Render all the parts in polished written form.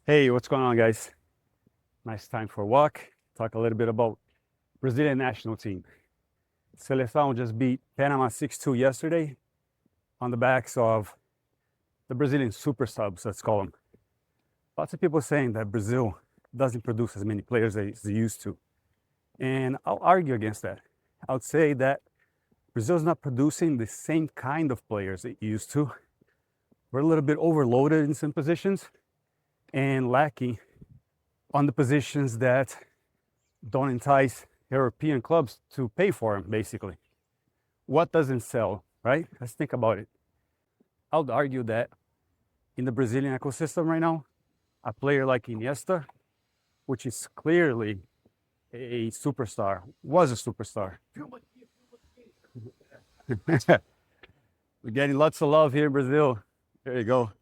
Hey, what's going on, guys? Nice time for a walk. Talk a little bit about Brazilian national team. Seleção just beat Panama 6-2 yesterday on the backs of the Brazilian super subs, let's call them. Lots of people saying that Brazil doesn't produce as many players as it used to. And I'll argue against that. I would say that Brazil's not producing the same kind of players it used to. We're a little bit overloaded in some positions and lacking on the positions that don't entice European clubs to pay for them, basically. What doesn't sell, right? Let's think about it. I would argue that in the Brazilian ecosystem right now, a player like Iniesta, which is clearly a superstar, was a superstar. We're getting lots of love here in Brazil. There you go.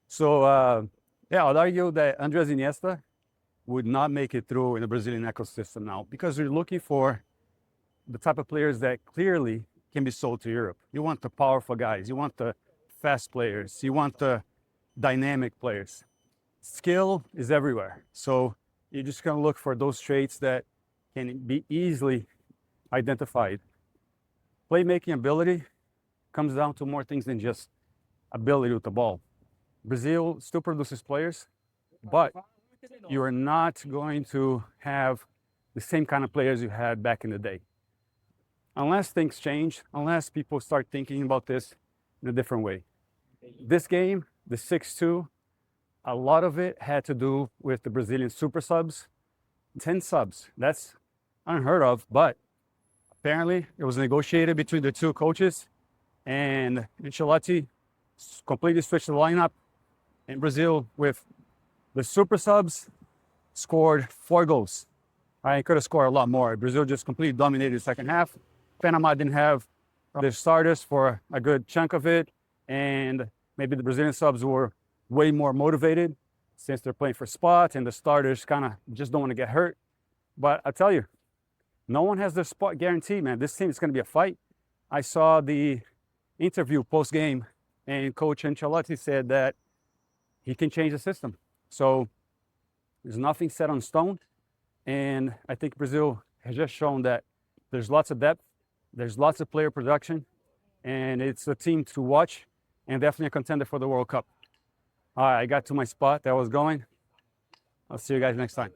So, yeah, I'd argue that Andres Iniesta would not make it through in the Brazilian ecosystem now because we're looking for the type of players that clearly can be sold to Europe. You want the powerful guys, you want the fast players, you want the dynamic players. Skill is everywhere. So you're just going to look for those traits that can be easily identified. Playmaking ability comes down to more things than just ability with the ball. Brazil still produces players, but you are not going to have the same kind of players you had back in the day. Unless things change, unless people start thinking about this in a different way. This game, the 6-2, a lot of it had to do with the Brazilian super subs. 10 subs, that's unheard of, but apparently it was negotiated between the two coaches, and Ancelotti completely switched the lineup. And Brazil, with the super subs, scored 4 goals. I could have scored a lot more. Brazil just completely dominated the second half. Panama didn't have their starters for a good chunk of it, and maybe the Brazilian subs were way more motivated since they're playing for spots, and the starters kind of just don't want to get hurt. But I tell you, no one has their spot guaranteed, man. This team is going to be a fight. I saw the interview post-game, and Coach Ancelotti said that he can change the system. So there's nothing set on stone. And I think Brazil has just shown that there's lots of depth, there's lots of player production, and it's a team to watch and definitely a contender for the World Cup. All right, I got to my spot that I was going. I'll see you guys next time.